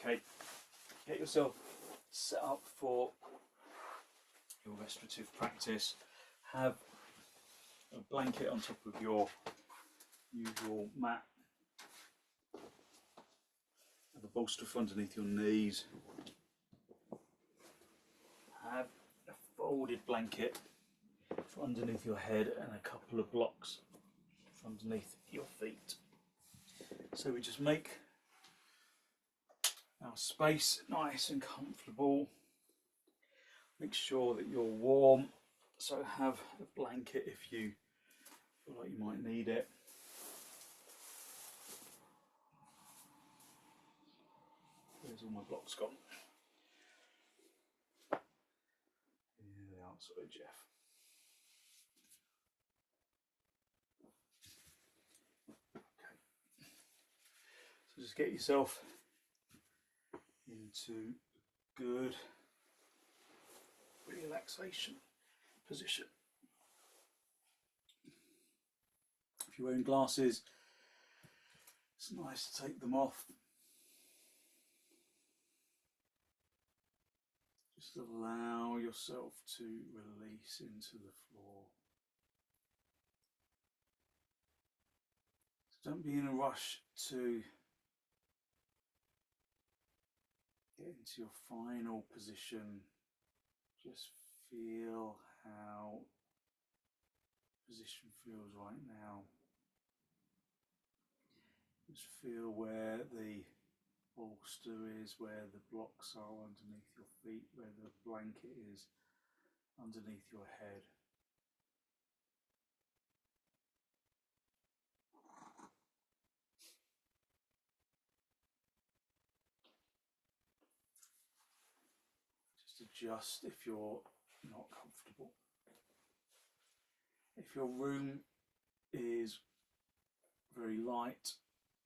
Okay, get yourself set up for your restorative practice. Have a blanket on top of your usual mat. Have a bolster for underneath your knees. Have a folded blanket for underneath your head and a couple of blocks for underneath your feet. So we just make our space nice and comfortable. Make sure that you're warm, so have a blanket if you feel like you might need it. Where's all my blocks gone? Here they are, sorry Jeff. Okay. So just get yourself into good relaxation position. If you're wearing glasses, it's nice to take them off. Just allow yourself to release into the floor. So don't be in a rush to get into your final position. Just feel how position feels right now. Just feel where the bolster is, where the blocks are underneath your feet, where the blanket is underneath your head. Just adjust if you're not comfortable. If your room is very light,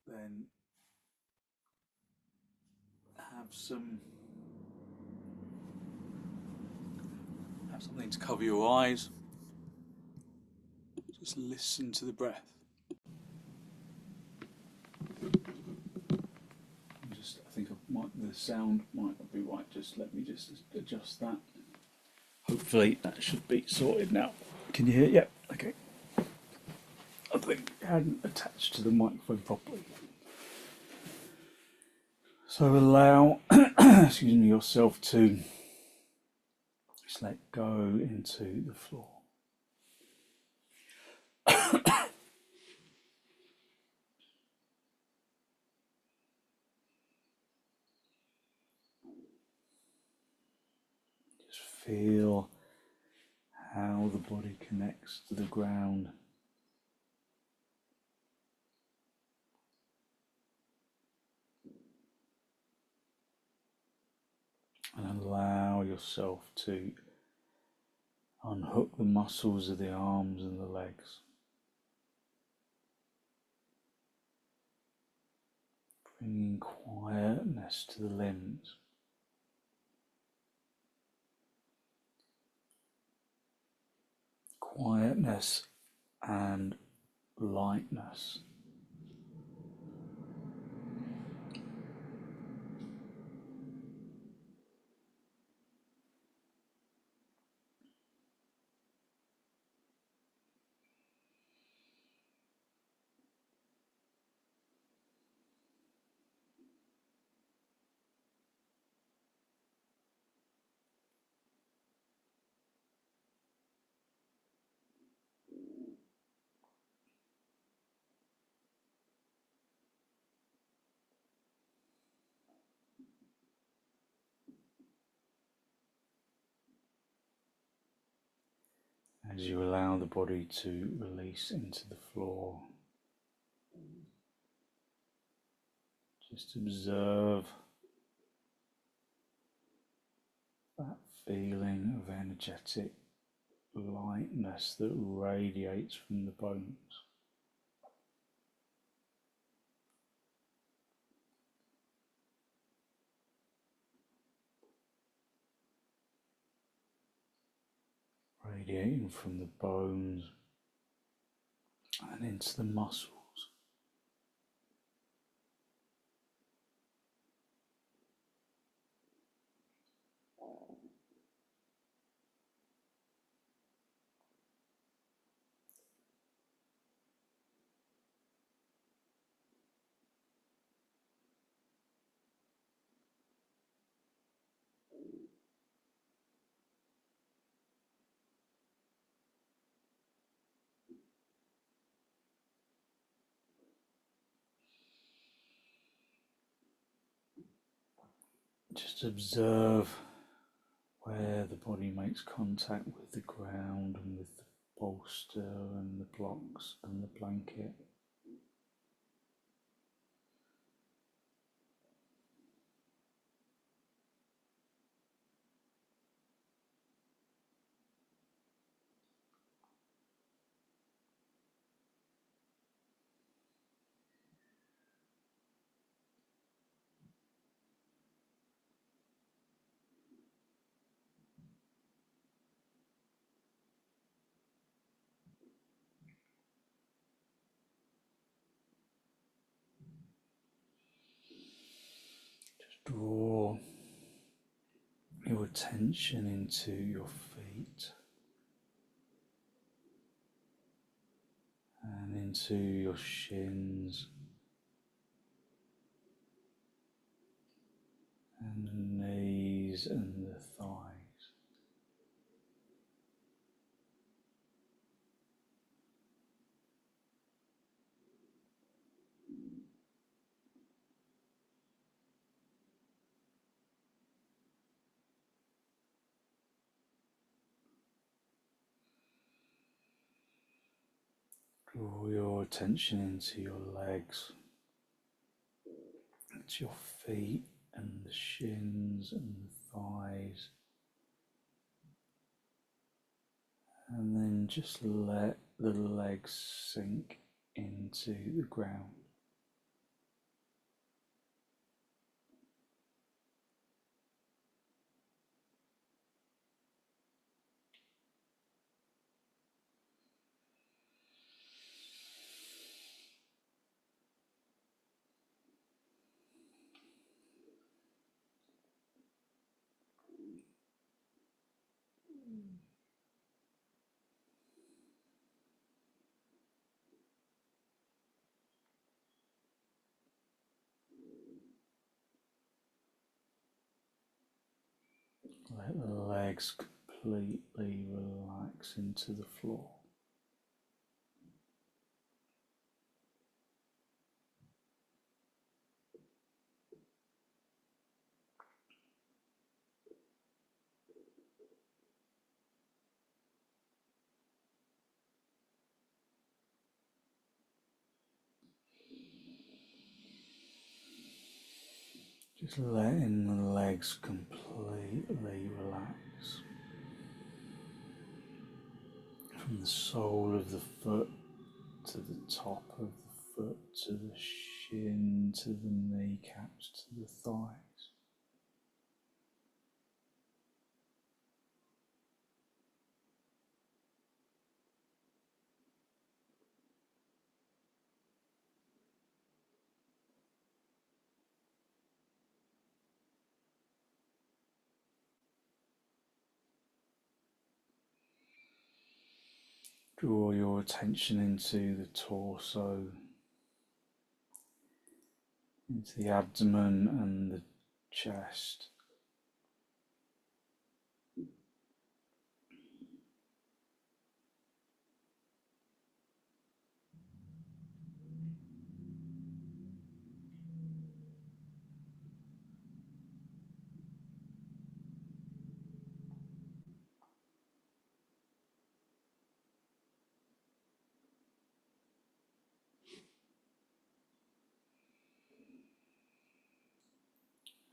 then have something to cover your eyes. Just listen to the breath. I think the sound might not be right. Just let me just adjust that. Hopefully that should be sorted now. Can you hear it? Yep. Okay. I think it hadn't attached to the microphone properly. So allow, excuse me, yourself to just let go into the floor. Just feel how the body connects to the ground. And allow yourself to unhook the muscles of the arms and the legs. Bringing quietness to the limbs. Quietness and lightness. As you allow the body to release into the floor, just observe that feeling of energetic lightness that radiates from the bones. Radiating from the bones and into the muscles. Just observe where the body makes contact with the ground and with the bolster and the blocks and the blanket. Draw your attention into your feet and into your shins and the knees and the thighs. Draw your attention into your legs, into your feet and the shins and the thighs, and then just let the legs sink into the ground. Let the legs completely relax into the floor. Just letting the legs completely relax. From the sole of the foot to the top of the foot, to the shin, to the kneecaps, to the thighs. Draw your attention into the torso, into the abdomen and the chest.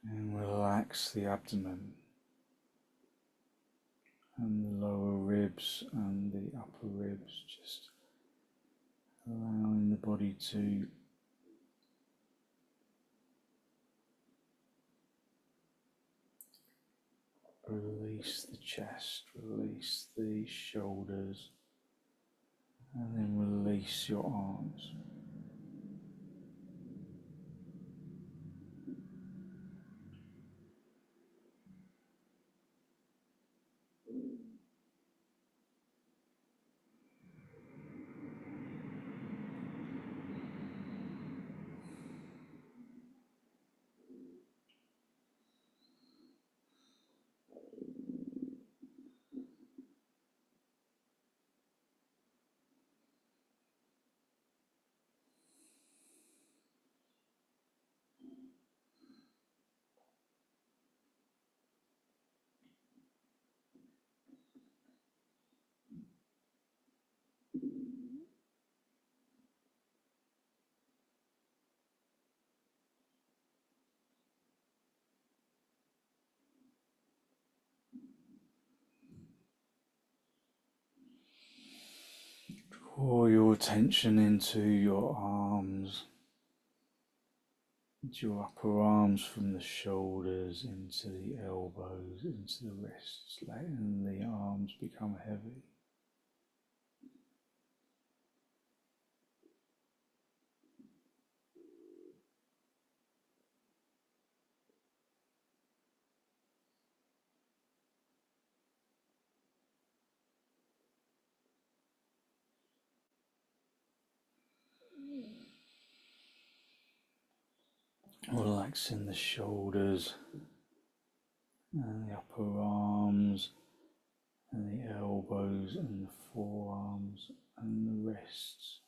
And relax the abdomen and the lower ribs and the upper ribs, just allowing the body to release the chest, release the shoulders, and then release your arms. Draw your attention into your arms, into your upper arms from the shoulders into the elbows, into the wrists, letting the arms become heavy. Relaxing the shoulders and the upper arms and the elbows and the forearms and the wrists.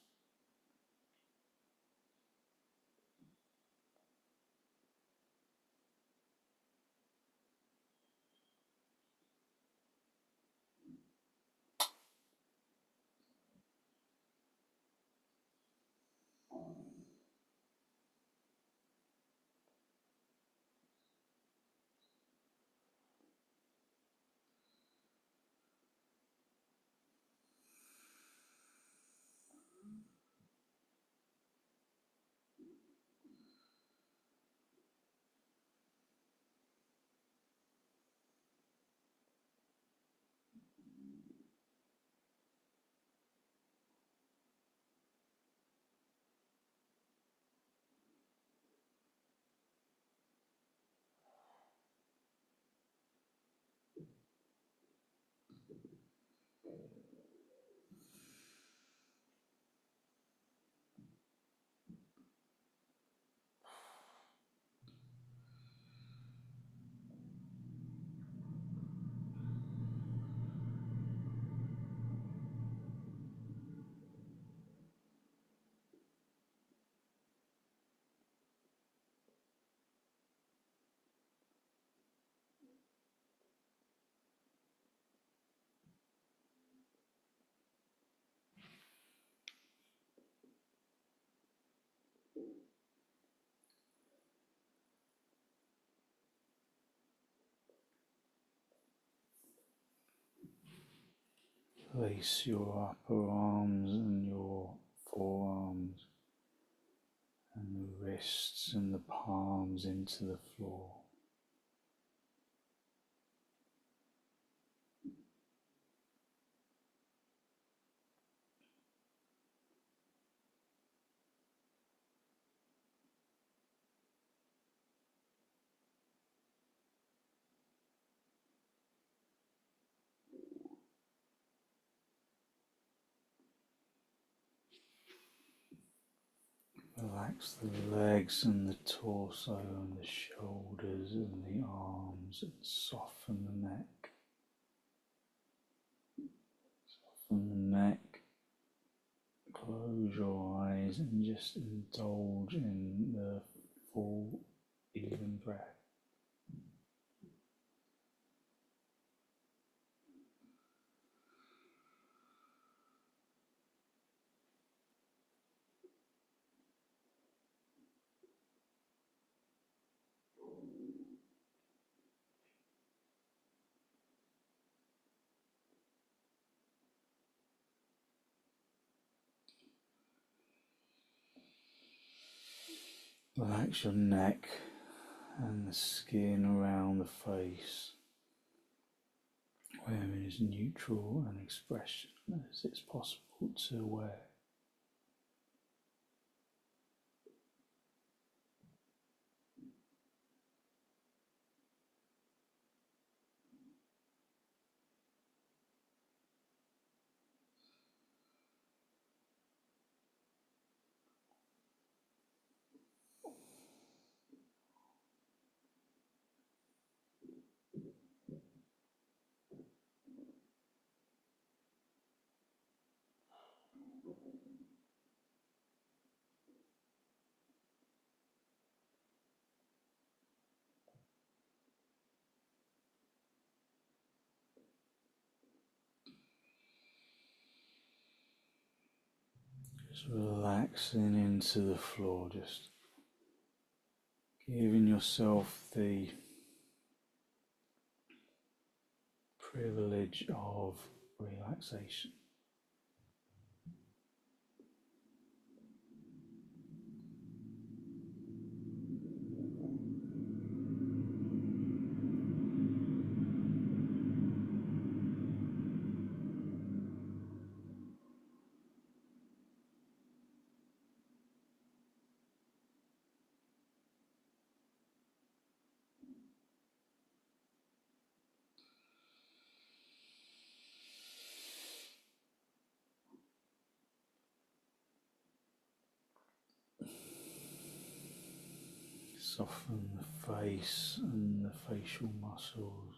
Place your upper arms and your forearms and the wrists and the palms into the floor. Relax the legs and the torso and the shoulders and the arms and soften the neck. Soften the neck. Close your eyes and just indulge in the full, even breath. Relax your neck and the skin around the face, where it is neutral and expression as it's possible to wear. Just relaxing into the floor, just giving yourself the privilege of relaxation. Soften the face and the facial muscles.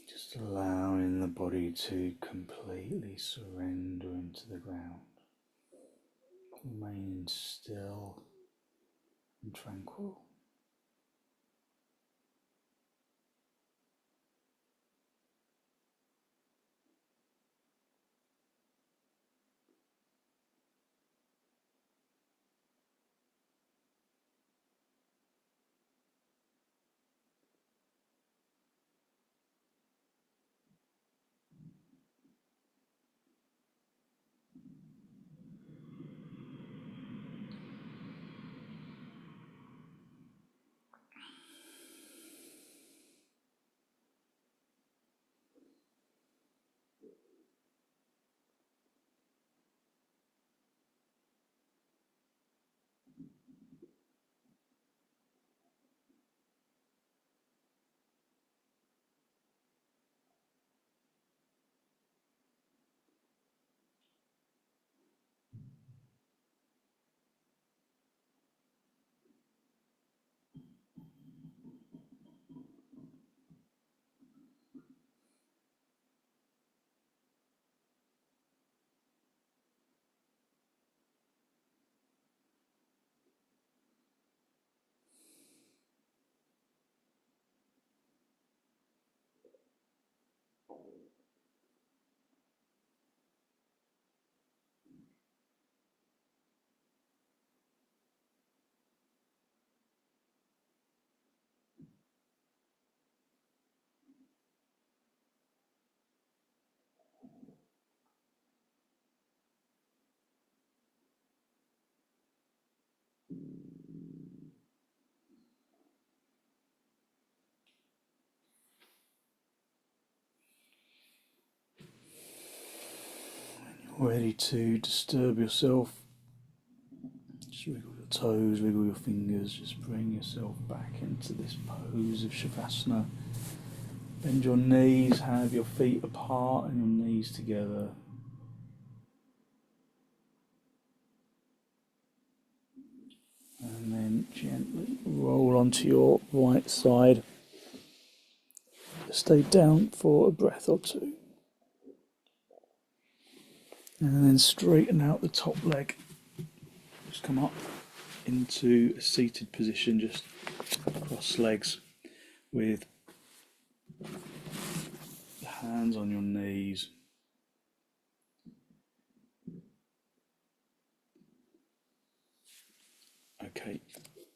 Just allowing the body to completely surrender into the ground, remaining still and tranquil. ready to disturb yourself, just wiggle your toes, wiggle your fingers, just bring yourself back into this pose of Shavasana. Bend your knees, have your feet apart and your knees together. And then gently roll onto your right side. Stay down for a breath or two. And then straighten out the top leg. Just come up into a seated position, just cross legs with the hands on your knees. Okay,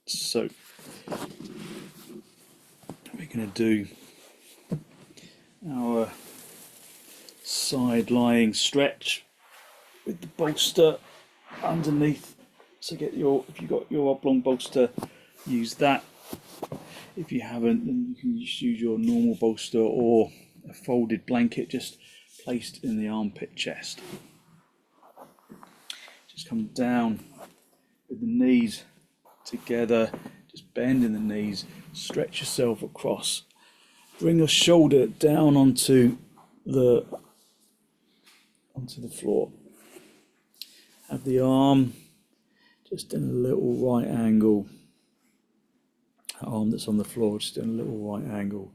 so we're going to do our side lying stretch with the bolster underneath. So if you've got your oblong bolster, use that. If you haven't, then you can just use your normal bolster or a folded blanket just placed in the armpit chest. Just come down with the knees together, just bend in the knees, stretch yourself across. Bring your shoulder down onto the floor. Have the arm just in a little right angle. Arm that's on the floor just in a little right angle.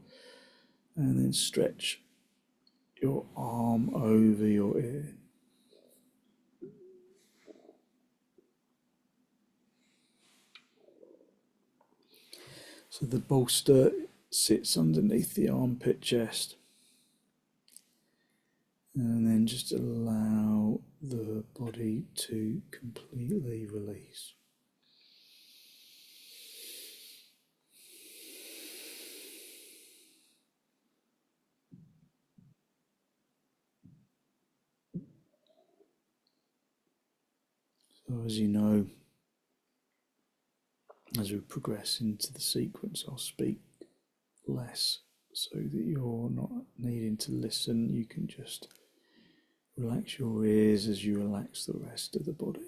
And then stretch your arm over your ear. So the bolster sits underneath the armpit chest. And then just allow the body to completely release. So as you know, as we progress into the sequence, I'll speak less so that you're not needing to listen. You can just relax your ears as you relax the rest of the body.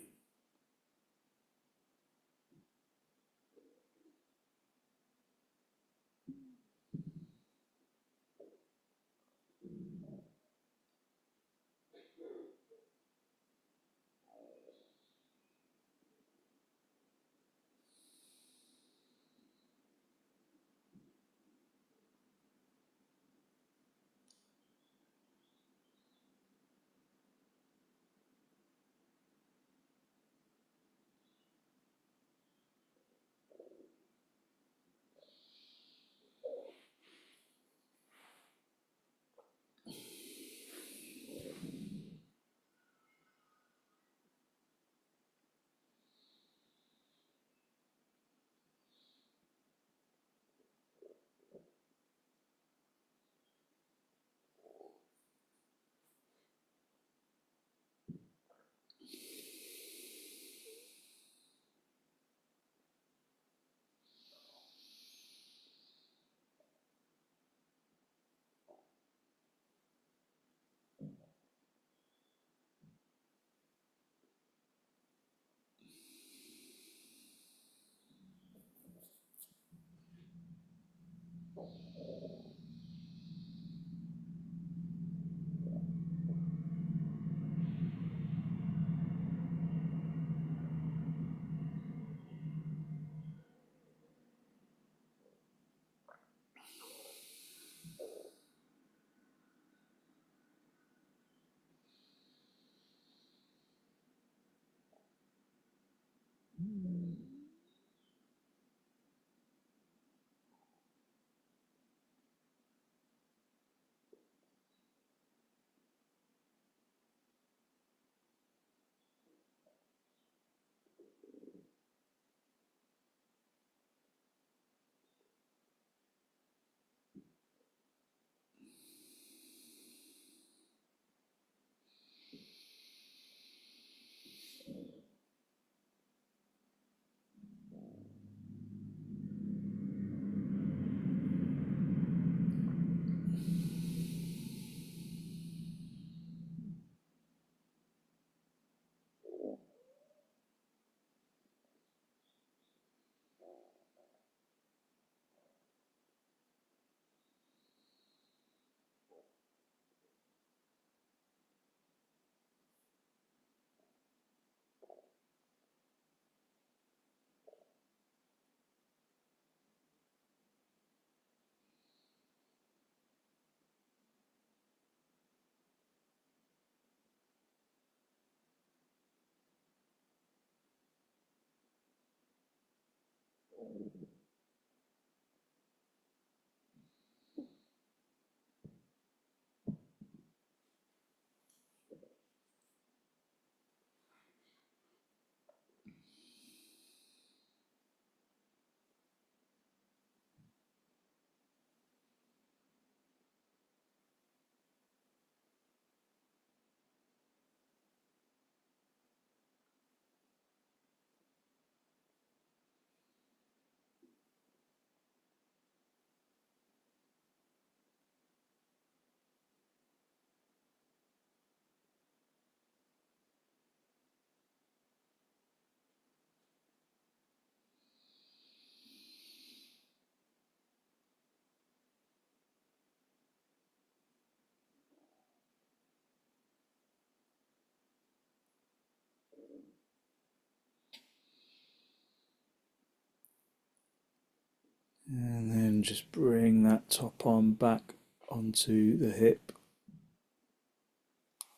And then just bring that top arm back onto the hip.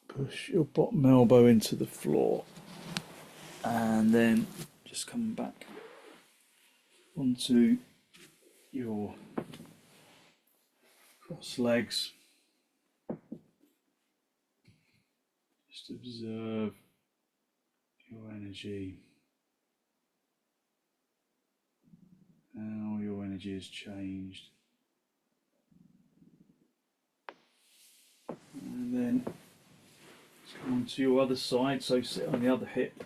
Push your bottom elbow into the floor. And then just come back onto your cross legs. Just observe your energy. How your energy has changed. And then let's come on to your other side. So sit on the other hip,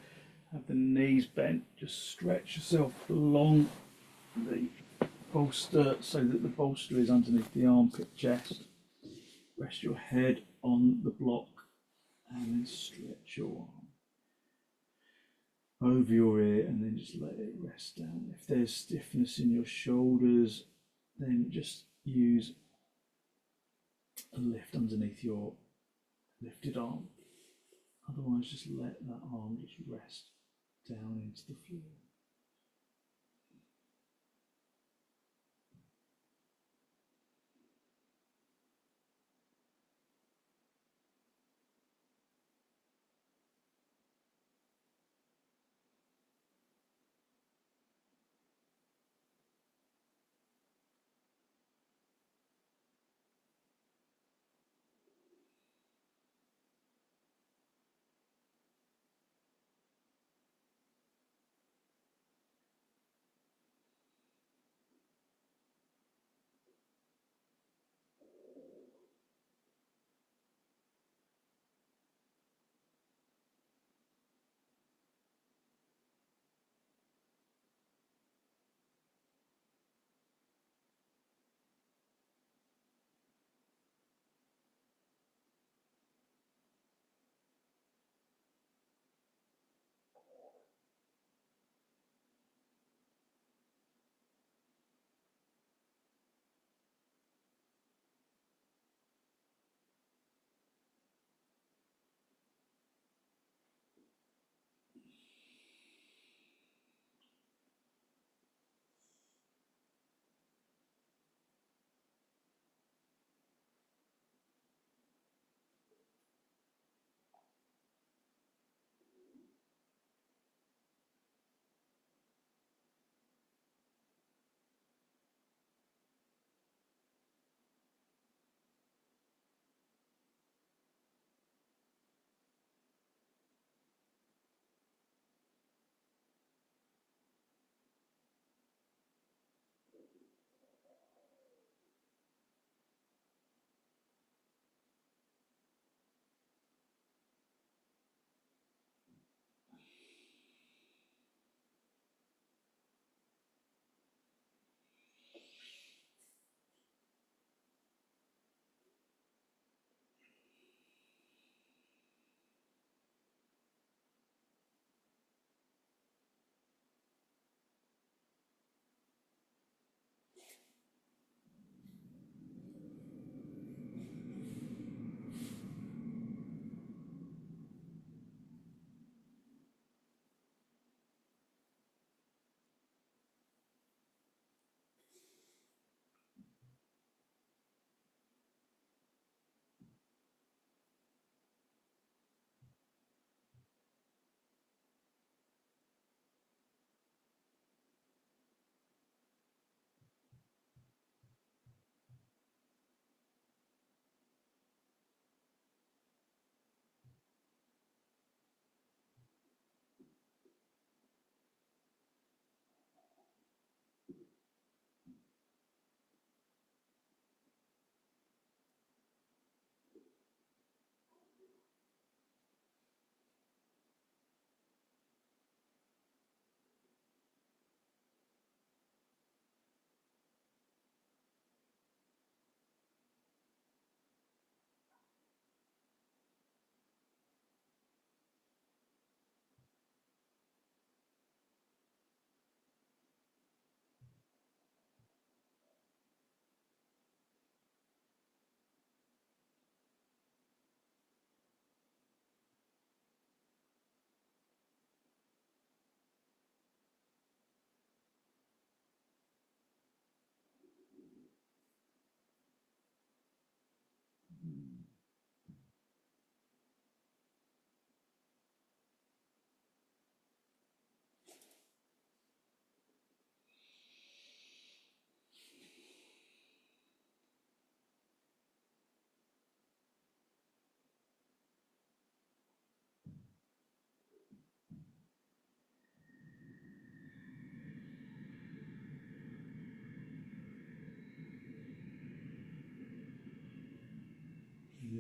have the knees bent, just stretch yourself along the bolster so that the bolster is underneath the armpit chest. Rest your head on the block and then stretch your arm over your ear and then just let it rest down. If there's stiffness in your shoulders, then just use a lift underneath your lifted arm. Otherwise, just let that arm just rest down into the floor.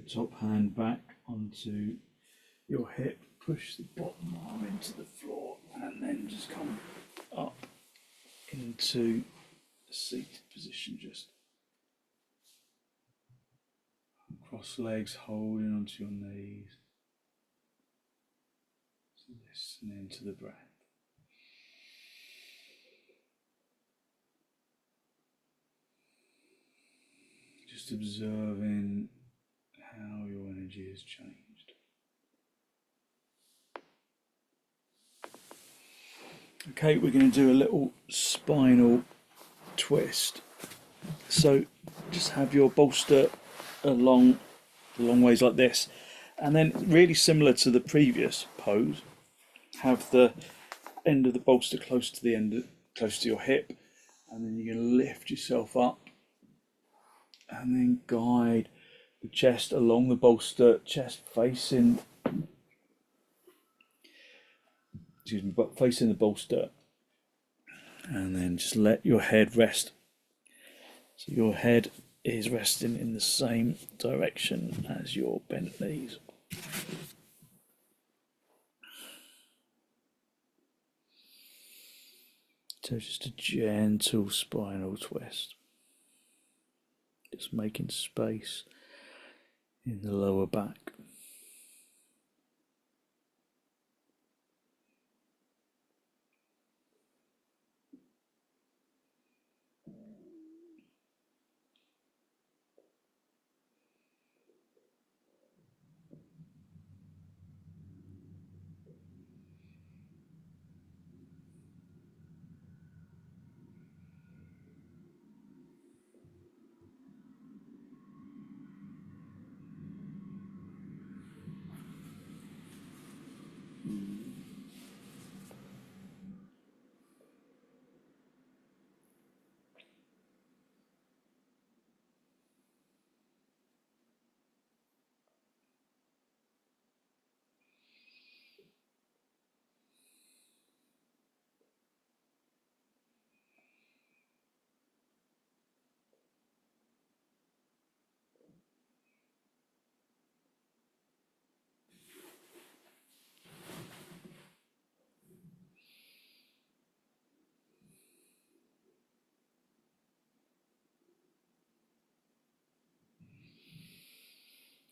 top hand back onto your hip, push the bottom arm into the floor, and then just come up into a seated position, just cross legs, holding onto your knees. So listening to the breath. Just observing how your energy has changed. Okay, we're going to do a little spinal twist. So just have your bolster along ways like this, and then really similar to the previous pose, have the end of the bolster close to the end, close to your hip, and then you're going to lift yourself up and then guide the chest along the bolster, chest facing, but facing the bolster, and then just let your head rest. So your head is resting in the same direction as your bent knees. So just a gentle spinal twist. Just making space in the lower back.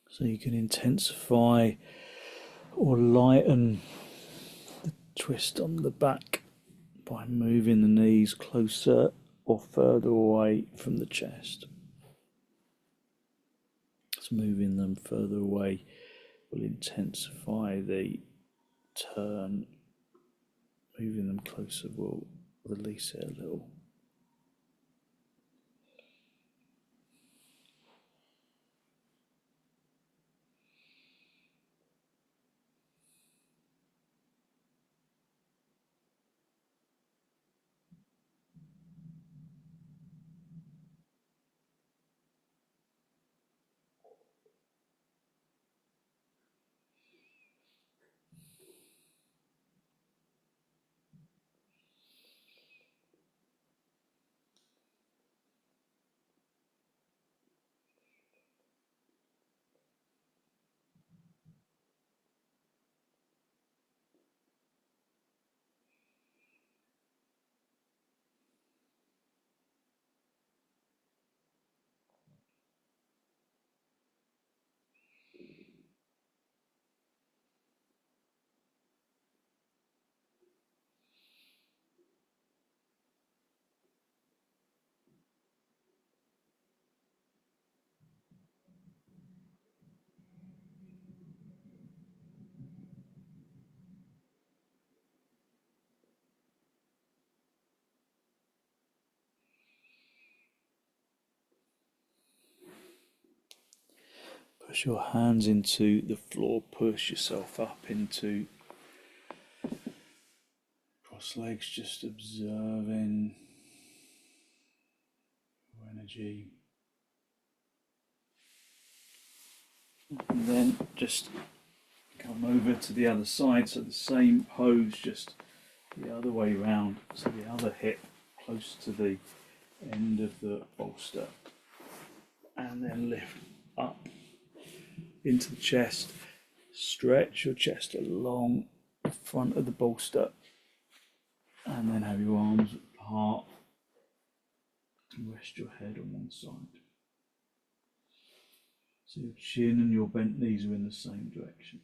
So you can intensify or lighten the twist on the back by moving the knees closer or further away from the chest. So moving them further away will intensify the turn. Moving them closer will release it a little. Push your hands into the floor, push yourself up into cross legs, just observing your energy. And then just come over to the other side, so the same pose, just the other way round, so the other hip close to the end of the bolster, and then lift up into the chest. Stretch your chest along the front of the bolster, and then have your arms apart and rest your head on one side. So your chin and your bent knees are in the same direction.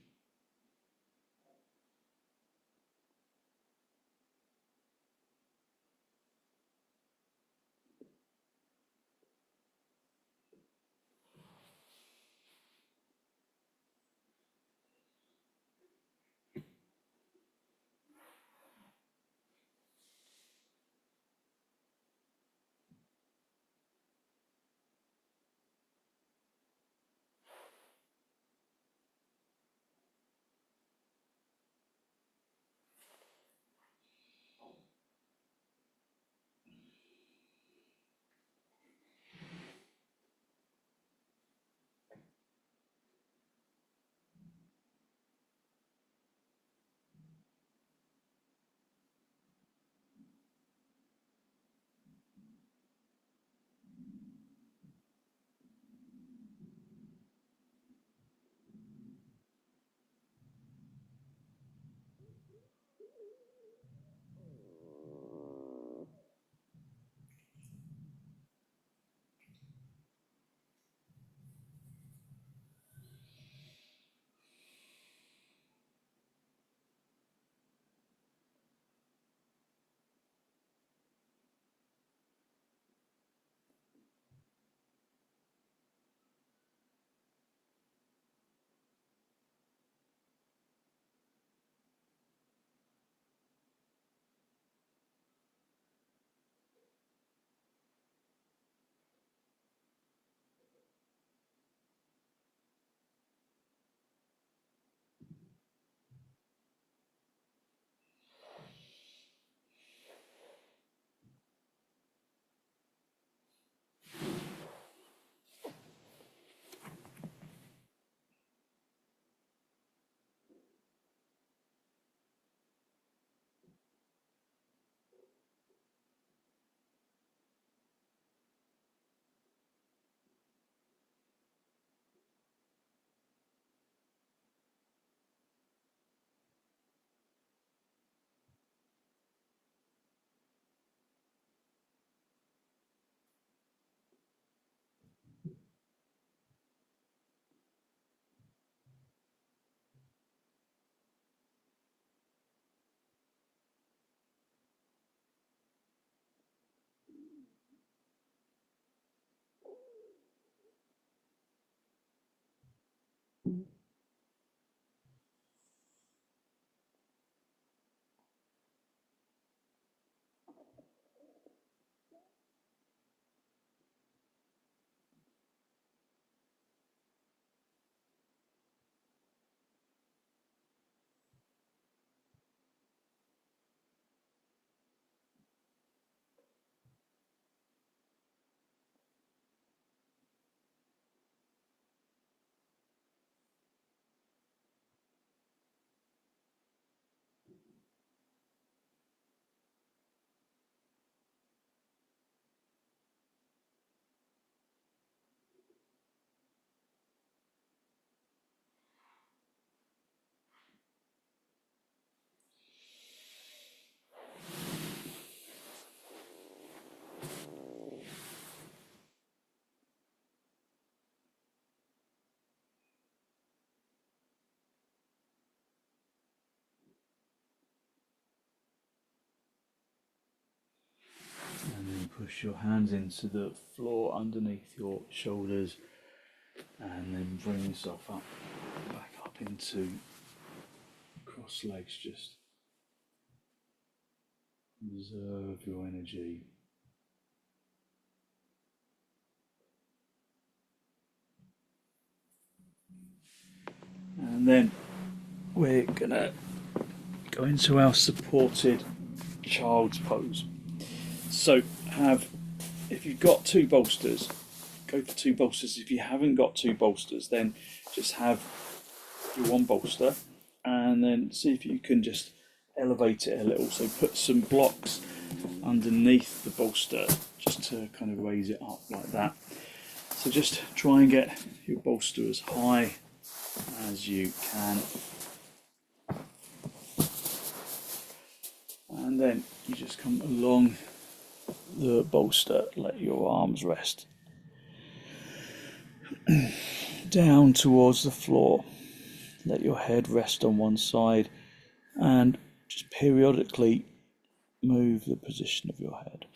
And then push your hands into the floor underneath your shoulders, and then bring yourself up, back up into cross legs. Just observe your energy. And then we're gonna go into our supported child's pose. So if you've got two bolsters, go for two bolsters. If you haven't got two bolsters, then just have your one bolster, and then see if you can just elevate it a little. So put some blocks underneath the bolster just to kind of raise it up like that. So just try and get your bolster as high as you can. And then you just come along the bolster, let your arms rest down towards the floor. Let your head rest on one side and just periodically move the position of your head.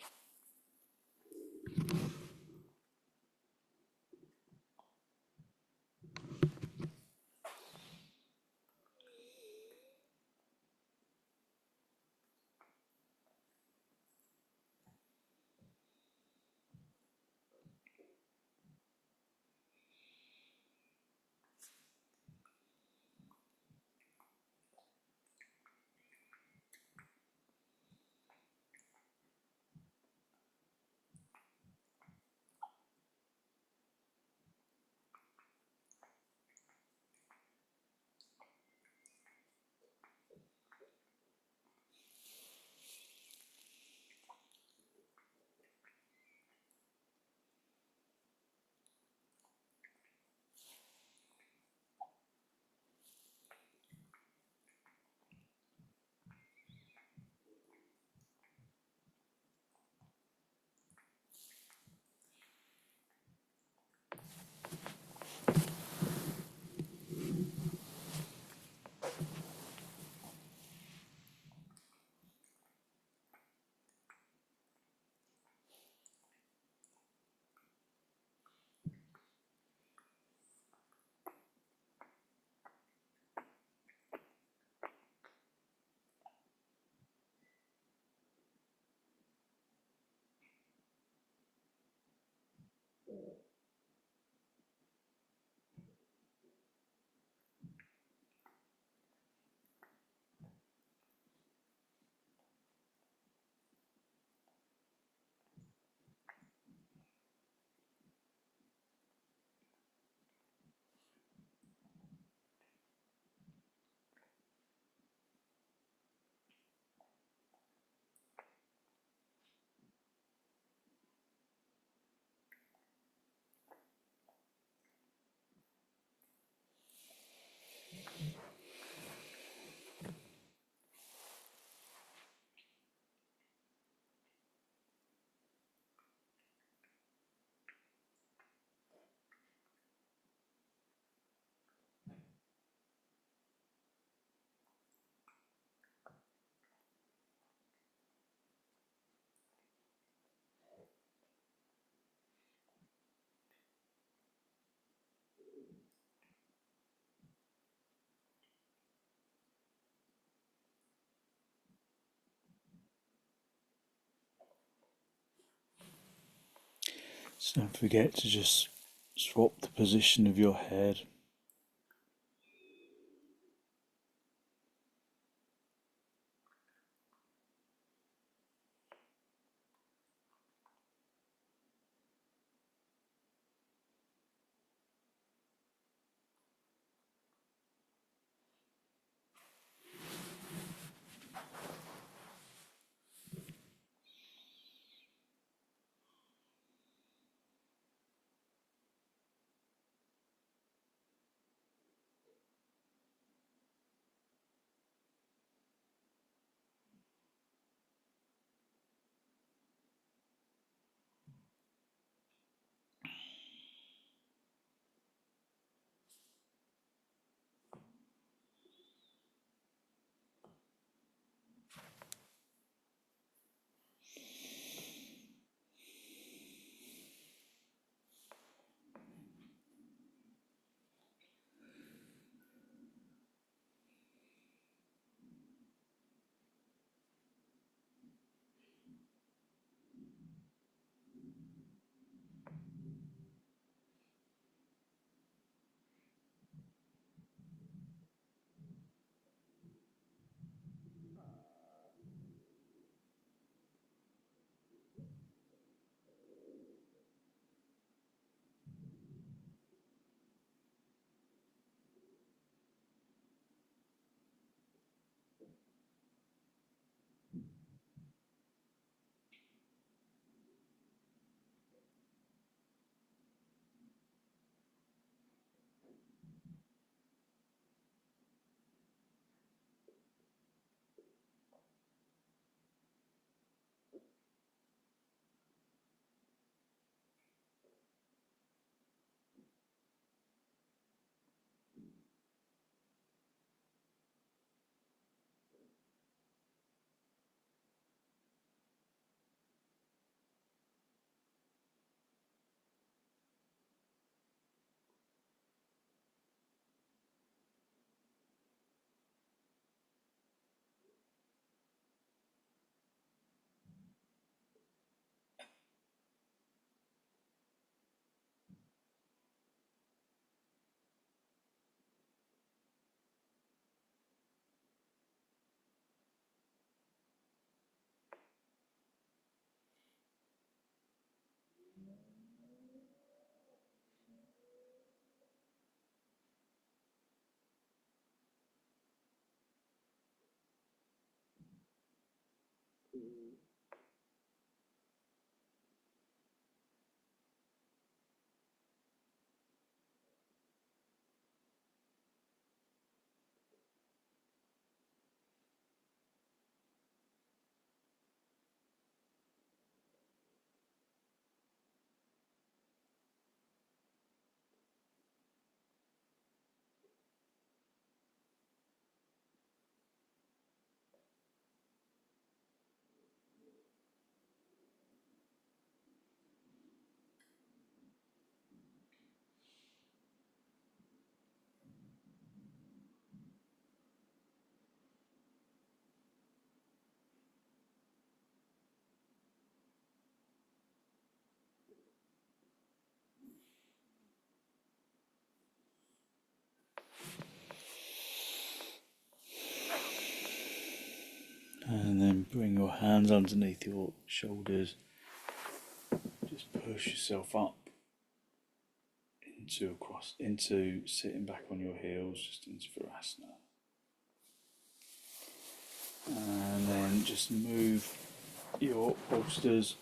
So don't forget to just swap the position of your head. And then bring your hands underneath your shoulders. Just push yourself up into sitting back on your heels, just into Virasana. And then just move your bolsters.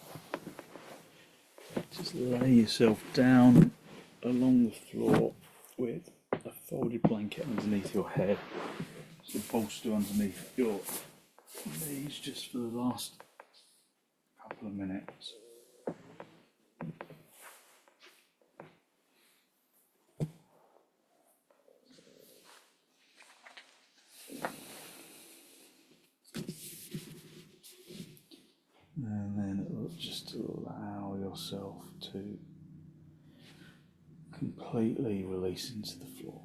Just lay yourself down along the floor with a folded blanket underneath your head. So bolster underneath your knees just for the last couple of minutes. And then just allow yourself to completely release into the floor.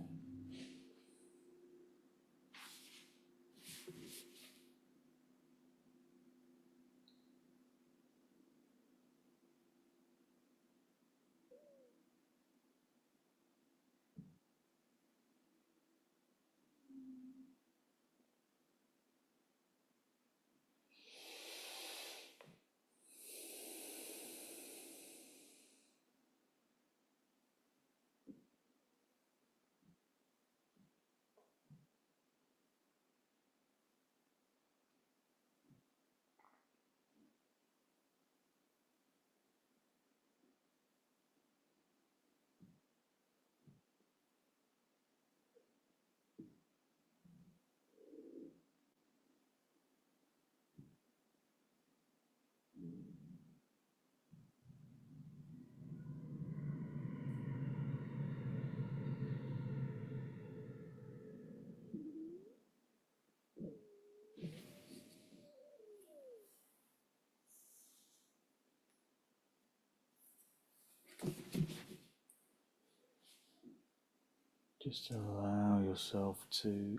Just allow yourself to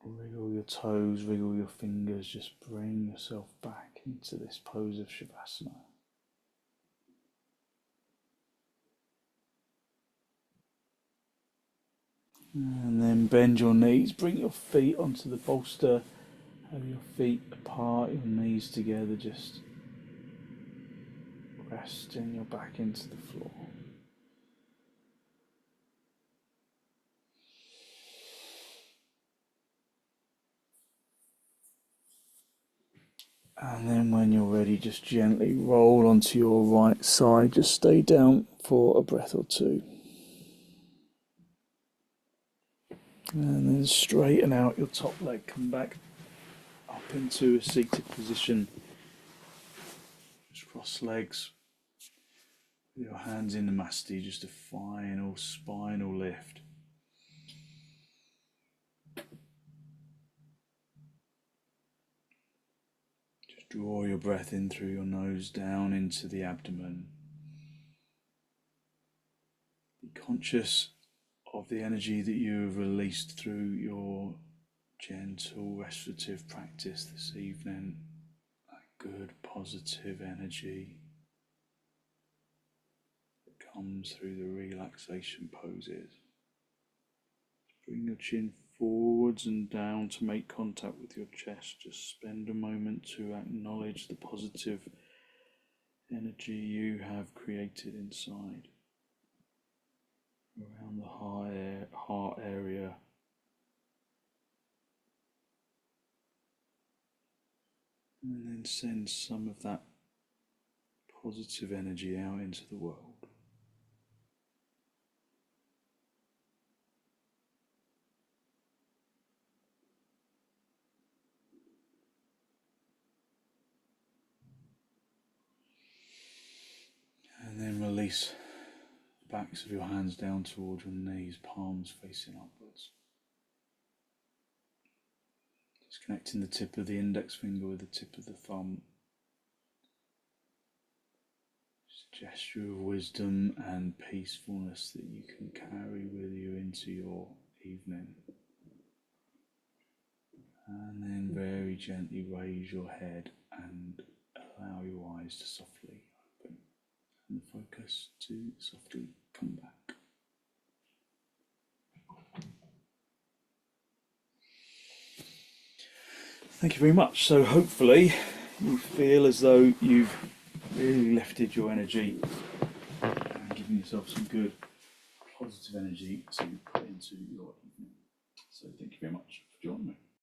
wriggle your toes, wriggle your fingers, just bring yourself back into this pose of Shavasana. And then bend your knees, bring your feet onto the bolster, have your feet apart, your knees together, just resting your back into the floor. And then when you're ready, just gently roll onto your right side, just stay down for a breath or two. And then straighten out your top leg, come back up into a seated position. Just cross legs, with your hands in the masti, just a final spinal lift. Just draw your breath in through your nose, down into the abdomen. Be conscious of the energy that you have released through your gentle restorative practice this evening. That good positive energy that comes through the relaxation poses. Bring your chin forwards and down to make contact with your chest. Just spend a moment to acknowledge the positive energy you have created inside, around the heart area. And then send some of that positive energy out into the world. And then release the backs of your hands down towards your knees, palms facing upwards. Just connecting the tip of the index finger with the tip of the thumb. Just a gesture of wisdom and peacefulness that you can carry with you into your evening. And then very gently raise your head and allow your eyes to softly open and the focus to softly come back. Thank you very much. So hopefully you feel as though you've really lifted your energy and given yourself some good positive energy to put into your evening. So thank you very much for joining me.